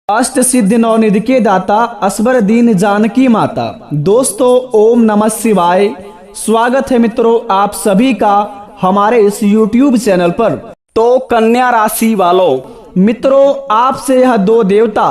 अष्ट सिद्धि नवनिधि के दाता असबर दीन जानकी माता। दोस्तों ओम नमः शिवाय। स्वागत है मित्रों आप सभी का हमारे इस YouTube चैनल पर। तो कन्या राशि वालों, मित्रों आपसे यह दो देवता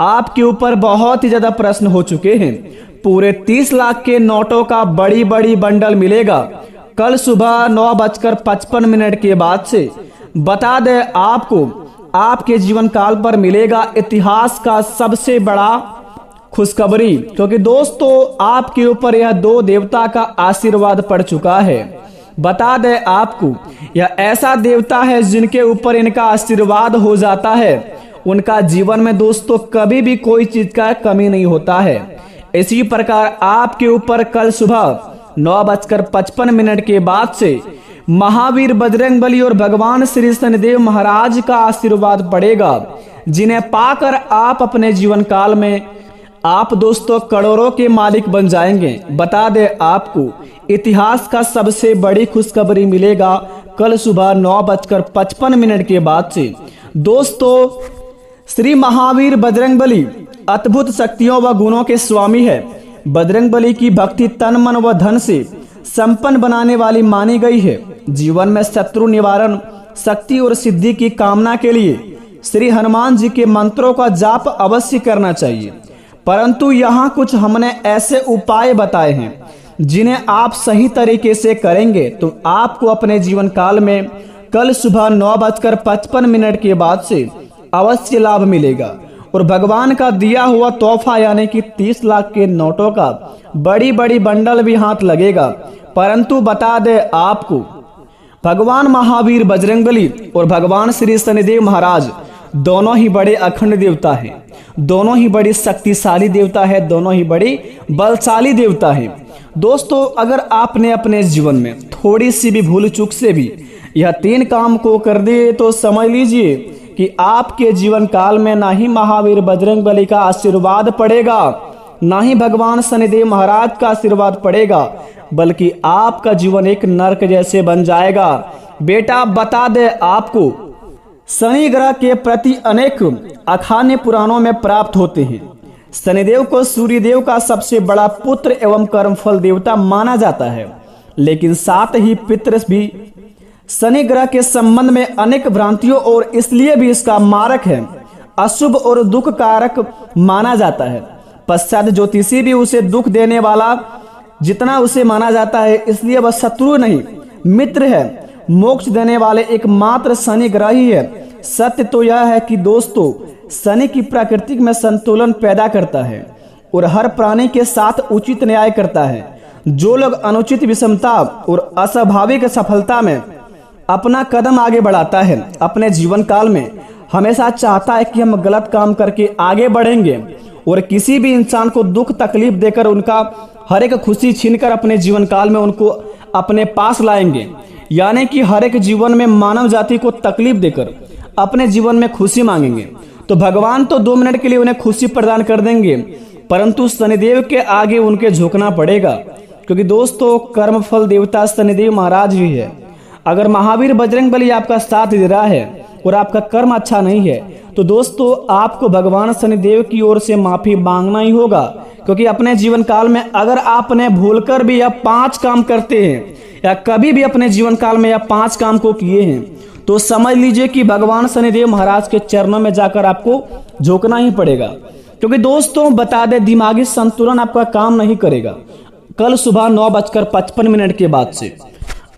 आपके ऊपर बहुत ही ज्यादा प्रश्न हो चुके हैं। पूरे 30 लाख के नोटों का बड़ी बड़ी बंडल मिलेगा कल सुबह 9:55 के बाद से। बता दें आपको आपके जीवन काल पर मिलेगा इतिहास का सबसे बड़ा खुशखबरी, क्योंकि दोस्तों आपके ऊपर यह दो देवता का आशीर्वाद पड़ चुका है। बता दें आपको यह ऐसा देवता है जिनके ऊपर इनका आशीर्वाद हो जाता है, उनका जीवन में दोस्तों कभी भी कोई चीज का कमी नहीं होता है। इसी प्रकार आपके ऊपर कल सुबह 9:55 के बाद से महावीर बजरंगबली और भगवान श्री शनिदेव महाराज का आशीर्वाद पड़ेगा, जिन्हें पाकर आप अपने जीवन काल में आप दोस्तों करोड़ों के मालिक बन जाएंगे। बता दें आपको इतिहास का सबसे बड़ी खुशखबरी मिलेगा कल सुबह 9:55 के बाद से। दोस्तों श्री महावीर बजरंगबली अद्भुत शक्तियों व गुणों के स्वामी है। बजरंगबली की भक्ति तन मन व धन से संपन्न बनाने वाली मानी गई है। जीवन में शत्रु निवारण, शक्ति और सिद्धि की कामना के लिए श्री हनुमान जी के मंत्रों का जाप अवश्य करना चाहिए। परंतु यहाँ कुछ हमने ऐसे उपाय बताए हैं जिन्हें आप सही तरीके से करेंगे तो आपको अपने जीवन काल में कल सुबह 9:55 के बाद से अवश्य लाभ मिलेगा और भगवान का दिया हुआ तोहफा यानी कि 30 लाख के नोटों का बड़ी बड़ी बंडल भी हाथ लगेगा। परंतु बता दे आपको भगवान महावीर बजरंगबली और भगवान श्री शनिदेव महाराज दोनों ही बड़े अखंड देवता हैं, दोनों ही बड़ी शक्तिशाली देवता है, दोनों ही बड़ी बलशाली देवता है। दोस्तों अगर आपने अपने जीवन में थोड़ी सी भी भूल चूक से भी यह 3 काम को कर दिए तो समझ लीजिए कि आपके जीवन काल में ना ही महावीर बजरंगबली का आशीर्वाद पड़ेगा, ना ही भगवान शनिदेव महाराज का आशीर्वाद पड़ेगा, बल्कि आपका जीवन एक नरक जैसे बन जाएगा। बेटा बता दे आपको शनि ग्रह के प्रति अनेक अखाने पुराणों में प्राप्त होते हैं। शनिदेव को सूर्यदेव का सबसे बड़ा पुत्र एवं कर्मफल देवता माना जाता है, लेकिन साथ ही पितृ भी शनि ग्रह के संबंध में अनेक भ्रांतियों और इसलिए भी इसका मारक है, अशुभ और दुख कारक माना जाता है। पश्चात ज्योतिषी भी उसे दुख देने वाला जितना उसे माना जाता है, इसलिए वह शत्रु नहीं मित्र है। मोक्ष देने वाले एकमात्र शनि ग्रह ही है। सत्य तो यह है कि दोस्तों शनि की प्रकृति में संतुलन पैदा करता है और हर प्राणी के साथ उचित न्याय करता है। जो लोग अनुचित विषमता और अस्वाभाविक सफलता में अपना कदम आगे बढ़ाता है, अपने जीवन काल में हमेशा चाहता है कि हम गलत काम करके आगे बढ़ेंगे और किसी भी इंसान को दुख तकलीफ देकर उनका हर एक खुशी छीनकर अपने जीवन काल में उनको अपने पास लाएंगे, यानी कि हर एक जीवन में मानव जाति को तकलीफ देकर अपने जीवन में खुशी मांगेंगे तो भगवान तो 2 मिनट के लिए उन्हें खुशी प्रदान कर देंगे, परंतु शनिदेव के आगे उनके झुकना पड़ेगा, क्योंकि दोस्तों कर्मफल देवता शनिदेव महाराज ही है। अगर महावीर बजरंगबली आपका साथ दे रहा है और आपका कर्म अच्छा नहीं है तो दोस्तों आपको भगवान शनिदेव की ओर से माफी मांगना ही होगा, क्योंकि अपने जीवन काल में अगर आपने भूलकर भी यह 5 काम करते हैं या कभी भी अपने जीवन काल में यह 5 काम को किए हैं तो समझ लीजिए कि भगवान शनिदेव महाराज के चरणों में जाकर आपको झुकना ही पड़ेगा। क्योंकि दोस्तों बता दें दिमागी संतुलन आपका काम नहीं करेगा कल सुबह 9:55 के बाद से।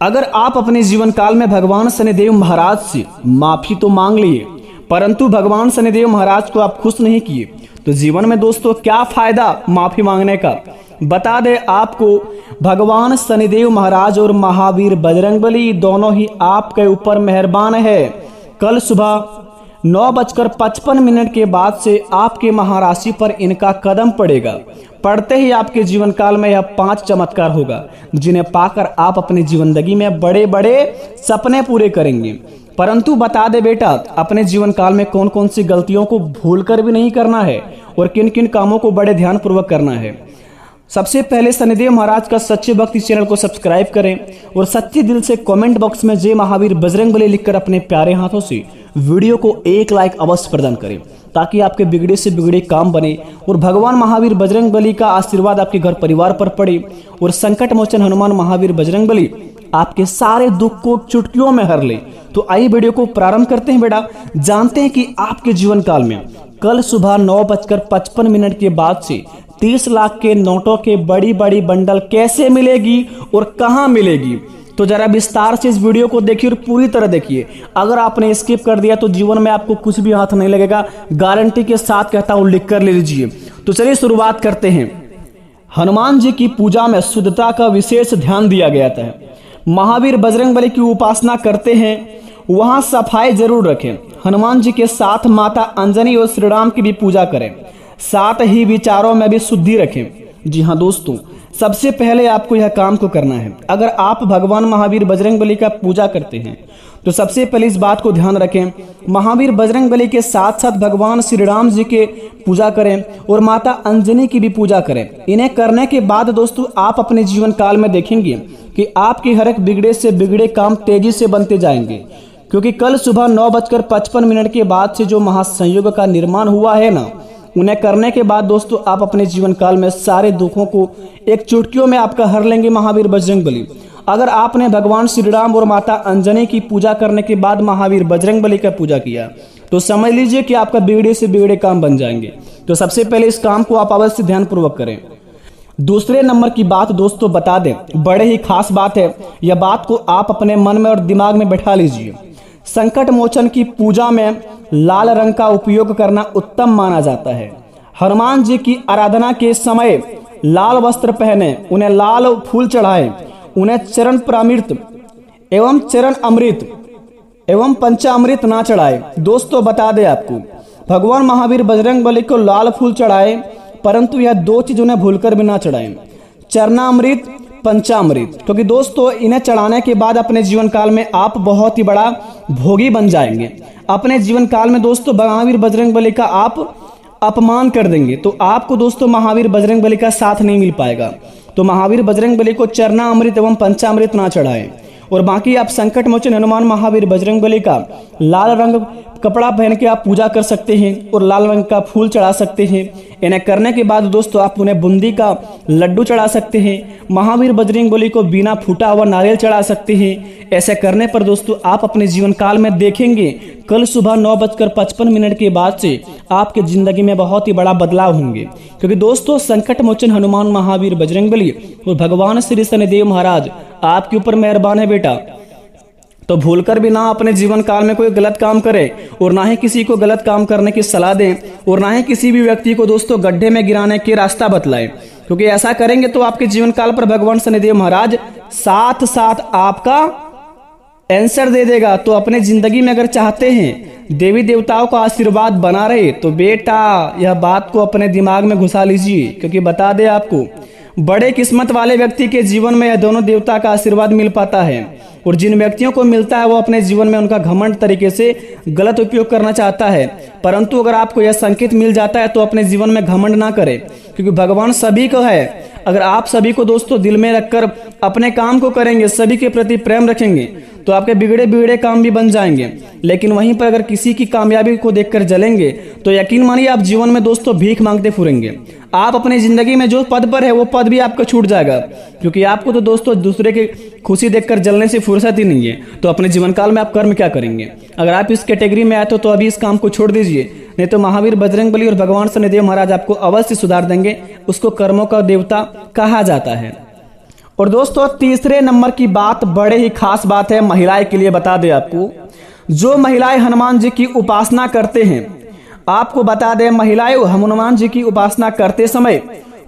अगर आप अपने जीवन काल में भगवान शनिदेव महाराज से माफी तो मांग लिए, परंतु भगवान शनिदेव महाराज को आप खुश नहीं किए तो जीवन में दोस्तों क्या फायदा माफी मांगने का। बता दें आपको भगवान शनिदेव महाराज और महावीर बजरंगबली दोनों ही आपके ऊपर मेहरबान है। कल सुबह 9:55 के बाद से आपके महाराशि पर इनका कदम पड़ेगा। पढ़ते ही आपके जीवन काल में यह 5 चमत्कार होगा जिन्हें पाकर आप अपनी जिंदगी में बड़े बड़े सपने पूरे करेंगे। परंतु बता दे बेटा अपने जीवन काल में कौन कौन सी गलतियों को भूलकर भी नहीं करना है और किन किन कामों को बड़े ध्यान पूर्वक करना है। सबसे पहले शनिदेव महाराज का सच्चे भक्ति चैनल को सब्सक्राइब करें और सच्चे दिल से कमेंट बॉक्स में जय महावीर बजरंगबली लिखकर अपने प्यारे हाथों से वीडियो को एक लाइक अवश्य प्रदान करें ताकि आपके बिगड़े से बिगड़े काम बने और भगवान महावीर बजरंगबली का आशीर्वाद आपके घर परिवार पर पड़े और संकट मोचन हनुमान महावीर बजरंगबली आपके सारे दुख को चुटकियों में हर ले। तो आइए वीडियो को प्रारंभ करते हैं बेटा। जानते हैं कि आपके जीवन काल में कल सुबह 9:55 के बाद से 30 लाख के नोटों के बड़ी बड़ी बंडल कैसे मिलेगी और कहां मिलेगी, तो जरा विस्तार से इस वीडियो को देखिए और पूरी तरह देखिए। अगर आपने स्किप कर दिया तो जीवन में आपको कुछ भी हाथ नहीं लगेगा, गारंटी के साथ कहता हूं, लिख कर ले लीजिए। तो चलिए शुरुआत करते हैं। हनुमान जी की पूजा में शुद्धता का विशेष ध्यान दिया गया था। महावीर बजरंगबली की उपासना करते हैं वहां सफाई जरूर रखें। हनुमान जी के साथ माता अंजनी और श्री राम की भी पूजा करें, साथ ही विचारों में भी शुद्धि रखें। जी हाँ दोस्तों, सबसे पहले आपको यह काम को करना है। अगर आप भगवान महावीर बजरंगबली का पूजा करते हैं तो सबसे पहले इस बात को ध्यान रखें, महावीर बजरंगबली के साथ साथ भगवान श्री राम जी के पूजा करें और माता अंजनी की भी पूजा करें। इन्हें करने के बाद दोस्तों आप अपने जीवन काल में देखेंगे कि आपके हर एक बिगड़े से बिगड़े काम तेजी से बनते जाएंगे, क्योंकि कल सुबह 9:55 के बाद से जो महासंयोग का निर्माण हुआ है ना, उन्हें करने के बाद दोस्तों आप अपने जीवन काल में सारे दुखों को एक चुटकियों में आपका हर लेंगे महावीर बजरंगबली। अगर आपने भगवान श्री राम और माता अंजनी की पूजा करने के बाद महावीर बजरंगबली का पूजा किया तो समझ लीजिए कि आपका बिगड़े से बिगड़े काम बन जाएंगे। तो सबसे पहले इस काम को आप अवश्य ध्यानपूर्वक करें। दूसरे नंबर की बात दोस्तों बता दें, बड़े ही खास बात है, यह बात को आप अपने मन में और दिमाग में बैठा लीजिए। संकट मोचन की पूजा में लाल रंग का उपयोग करना उत्तम माना जाता है। हनुमान जी की आराधना के समय लाल वस्त्र पहने, उन्हें लाल फूल चढ़ाएं, उन्हें चरण प्रामृत एवं चरण अमृत एवं पंचामृत ना चढ़ाए। दोस्तों बता दें आपको, भगवान महावीर बजरंगबली को लाल फूल चढ़ाए, परंतु यह दो चीज उन्हें भूलकर भी ना चढ़ाएं, चरणामृत, पंचामृत, क्योंकि दोस्तों इन्हें चढ़ाने के बाद अपने जीवन काल में आप बहुत ही बड़ा भोगी बन जाएंगे। अपने जीवन काल में दोस्तों महावीर बजरंगबली का आप अपमान कर देंगे तो आपको दोस्तों महावीर बजरंगबली का साथ नहीं मिल पाएगा। तो महावीर बजरंगबली को चरणामृत एवं पंचामृत ना चढ़ाएं। और बाकी आप संकट मोचन हनुमान महावीर बजरंगबली का लाल रंग कपड़ा पहन के आप पूजा कर सकते हैं और लाल रंग का फूल चढ़ा सकते हैं। इन्हें करने के बाद दोस्तों आप उन्हें बूंदी का लड्डू चढ़ा सकते हैं। महावीर बजरंगबली को बिना फूटा हुआ नारियल चढ़ा सकते हैं। ऐसे करने पर दोस्तों आप अपने जीवन काल में देखेंगे कल सुबह 9:55 के बाद से आपके जिंदगी में बहुत ही बड़ा बदलाव होंगे, क्योंकि दोस्तों संकट मोचन हनुमान महावीर बजरंगबली और भगवान श्री शनिदेव महाराज आपके ऊपर मेहरबान है बेटा। तो भूलकर भी ना अपने जीवन काल में कोई गलत काम करे और ना ही किसी को गलत काम करने की सलाह दें और ना ही किसी भी व्यक्ति को दोस्तों गड्ढे में गिराने के रास्ता बतलाएं, क्योंकि ऐसा करेंगे तो आपके जीवन काल पर भगवान शनिदेव महाराज साथ साथ आपका आंसर दे देगा। तो अपने जिंदगी में अगर चाहते हैं देवी देवताओं का आशीर्वाद बना रहे तो बेटा यह बात को अपने दिमाग में घुसा लीजिए, क्योंकि बता दे आपको बड़े किस्मत वाले व्यक्ति के जीवन में यह दोनों देवता का आशीर्वाद मिल पाता है, और जिन व्यक्तियों को मिलता है वो अपने जीवन में उनका घमंड तरीके से गलत उपयोग करना चाहता है। परंतु अगर आपको यह संकेत मिल जाता है तो अपने जीवन में घमंड ना करें, क्योंकि भगवान सभी को है। अगर आप सभी को दोस्तों दिल में रखकर अपने काम को करेंगे, सभी के प्रति प्रेम रखेंगे, तो आपके बिगड़े बिगड़े काम भी बन जाएंगे। लेकिन वहीं पर अगर किसी की कामयाबी को देखकर जलेंगे तो यकीन मानिए आप जीवन में दोस्तों भीख मांगते फिरेंगे। आप अपनी जिंदगी में जो पद पर है वो पद भी आपका छूट जाएगा, क्योंकि आपको तो दोस्तों दूसरे की खुशी देखकर जलने से फुर्सत ही नहीं है। तो अपने जीवन काल में आप कर्म क्या करेंगे? अगर आप इस कैटेगरी में आए तो अभी इस काम को छोड़ दीजिए, नहीं तो महावीर बजरंगबली और भगवान शनिदेव महाराज आपको अवश्य सुधार देंगे। उसको कर्मों का देवता कहा जाता है। और दोस्तों तीसरे नंबर की बात बड़े ही खास बात है, महिलाएं के लिए बता दें आपको, जो महिलाएं हनुमान जी की उपासना करते हैं, आपको बता दें महिलाएं हनुमान जी की उपासना करते समय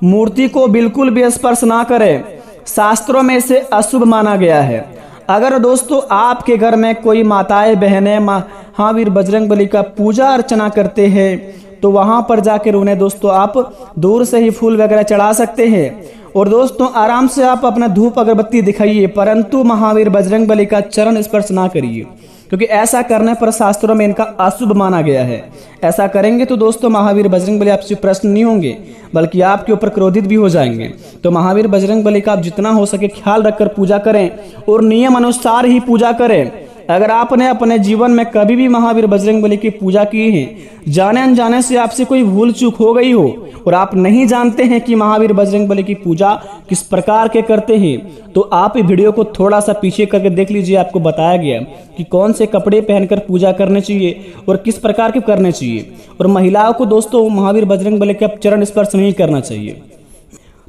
मूर्ति को बिल्कुल भी स्पर्श ना करें, शास्त्रों में इसे अशुभ माना गया है। अगर दोस्तों आपके घर में कोई माताएं बहनें महावीर बजरंगबली का पूजा अर्चना करते हैं तो वहां पर जाकर उन्हें दोस्तों आप दूर से ही फूल वगैरह चढ़ा सकते हैं और दोस्तों आराम से आप अपना धूप अगरबत्ती दिखाइए, परंतु महावीर बजरंगबली का चरण स्पर्श ना करिए, क्योंकि ऐसा करने पर शास्त्रों में इनका अशुभ माना गया है। ऐसा करेंगे तो दोस्तों महावीर बजरंगबली आपसे प्रसन्न नहीं होंगे, बल्कि आपके ऊपर क्रोधित भी हो जाएंगे। तो महावीर बजरंगबली का आप जितना हो सके ख्याल रखकर पूजा करें और नियम अनुसार ही पूजा करें। अगर आपने अपने जीवन में कभी भी महावीर बजरंगबली की पूजा की है, जाने अनजाने से आपसे कोई भूल चूक हो गई हो और आप नहीं जानते हैं कि महावीर बजरंगबली की पूजा किस प्रकार के करते हैं, तो आप वीडियो को थोड़ा सा पीछे करके देख लीजिए। आपको बताया गया कि कौन से कपड़े पहनकर पूजा करनी चाहिए और किस प्रकार के करने चाहिए, और महिलाओं को दोस्तों महावीर बजरंगबली का चरण स्पर्श नहीं करना चाहिए।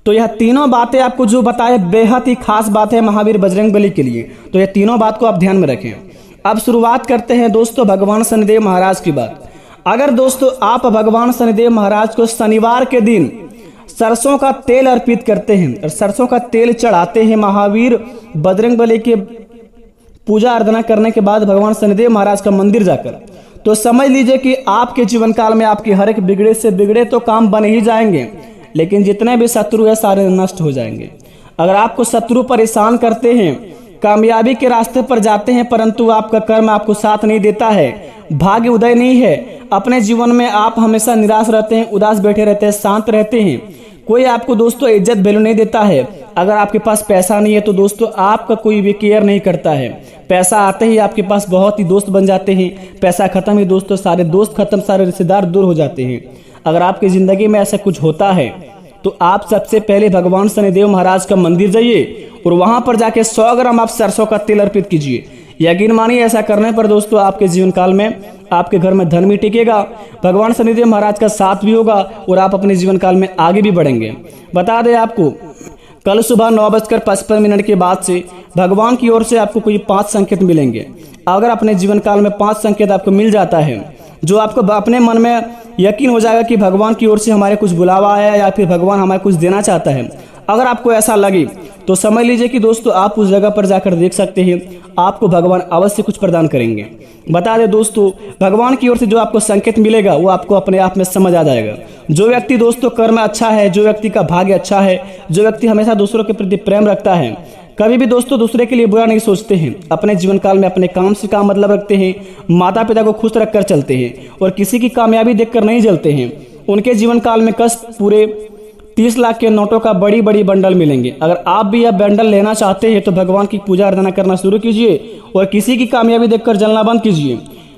तो यह तीनों बातें आपको जो बताए बेहद ही खास बात है महावीर बजरंगबली के लिए, तो यह तीनों बात को आप ध्यान में रखें। अब शुरुआत करते हैं दोस्तों भगवान शनिदेव महाराज की बात। अगर दोस्तों आप भगवान शनिदेव महाराज को शनिवार के दिन सरसों का तेल अर्पित करते हैं और सरसों का तेल चढ़ाते हैं महावीर बजरंगबली के पूजा अर्चना करने के बाद भगवान शनिदेव महाराज का मंदिर जाकर, तो समझ लीजिए कि आपके जीवन काल में आपके हर एक बिगड़े से बिगड़े तो काम बन ही जाएंगे, लेकिन जितने भी शत्रु है सारे नष्ट हो जाएंगे। अगर आपको शत्रु परेशान करते हैं, कामयाबी के रास्ते पर जाते हैं, परंतु आपका कर्म आपको साथ नहीं देता है, भाग्य उदय नहीं है, अपने जीवन में आप हमेशा निराश रहते हैं, उदास बैठे रहते हैं, शांत रहते हैं, कोई आपको दोस्तों इज्जत वैल्यू नहीं देता है। अगर आपके पास पैसा नहीं है तो दोस्तों आपका कोई भी केयर नहीं करता है। पैसा आते ही आपके पास बहुत ही दोस्त बन जाते हैं, पैसा खत्म ही दोस्तों सारे दोस्त खत्म, सारे रिश्तेदार दूर हो जाते हैं। अगर आपकी जिंदगी में ऐसा कुछ होता है तो आप सबसे पहले भगवान शनिदेव महाराज का मंदिर जाइए और वहां पर जाके 100 ग्राम आप सरसों का तेल अर्पित कीजिए। यकीन मानिए ऐसा करने पर दोस्तों आपके जीवन काल में आपके घर में धन भी टिकेगा, भगवान शनिदेव महाराज का साथ भी होगा और आप अपने जीवन काल में आगे भी बढ़ेंगे। बता दें आपको, कल सुबह 9:55 के बाद से भगवान की ओर से आपको कोई 5 संकेत मिलेंगे। अगर अपने जीवन काल में 5 संकेत आपको मिल जाता है, जो आपको अपने मन में यकीन हो जाएगा कि भगवान की ओर से हमारे कुछ बुलावा आया या फिर भगवान हमारे कुछ देना चाहता है, अगर आपको ऐसा लगे तो समझ लीजिए कि दोस्तों आप उस जगह पर जाकर देख सकते हैं, आपको भगवान अवश्य कुछ प्रदान करेंगे। बता दें दोस्तों, भगवान की ओर से जो आपको संकेत मिलेगा वो आपको अपने आप में समझ आ जाएगा। जो व्यक्ति दोस्तों कर्म अच्छा है, जो व्यक्ति का भाग्य अच्छा है, जो व्यक्ति हमेशा दूसरों के प्रति प्रेम रखता है, कभी भी दोस्तों दूसरे के लिए बुरा नहीं सोचते हैं, अपने जीवन काल में अपने काम से काम मतलब रखते हैं, माता पिता को खुश रखकर चलते हैं और किसी की कामयाबी देखकर नहीं जलते हैं, उनके जीवन काल में कष्ट पूरे 30 लाख के नोटों का बड़ी बड़ी बंडल मिलेंगे। अगर आप भी यह बंडल लेना चाहते हैं तो भगवान की पूजा अर्चना करना शुरू कीजिए और किसी की कामयाबी देखकर जलना बंद कीजिए,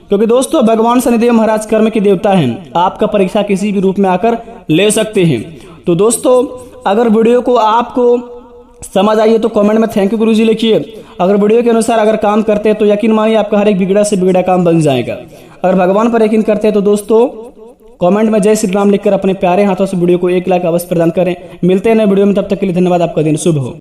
क्योंकि दोस्तों भगवान शनिदेव महाराज कर्म के देवता हैं, आपका परीक्षा किसी भी रूप में आकर ले सकते हैं। तो दोस्तों अगर वीडियो को आपको समझ आइए तो कमेंट में थैंक यू गुरुजी लिखिए। अगर वीडियो के अनुसार अगर काम करते हैं तो यकीन मानिए आपका हर एक बिगड़ा से बिगड़ा काम बन जाएगा। अगर भगवान पर यकीन करते हैं तो दोस्तों कमेंट में जय श्री राम लिखकर अपने प्यारे हाथों से वीडियो को 1 लाख अवश्य प्रदान करें। मिलते हैं नए वीडियो में, तब तक के लिए धन्यवाद। आपका दिन शुभ हो।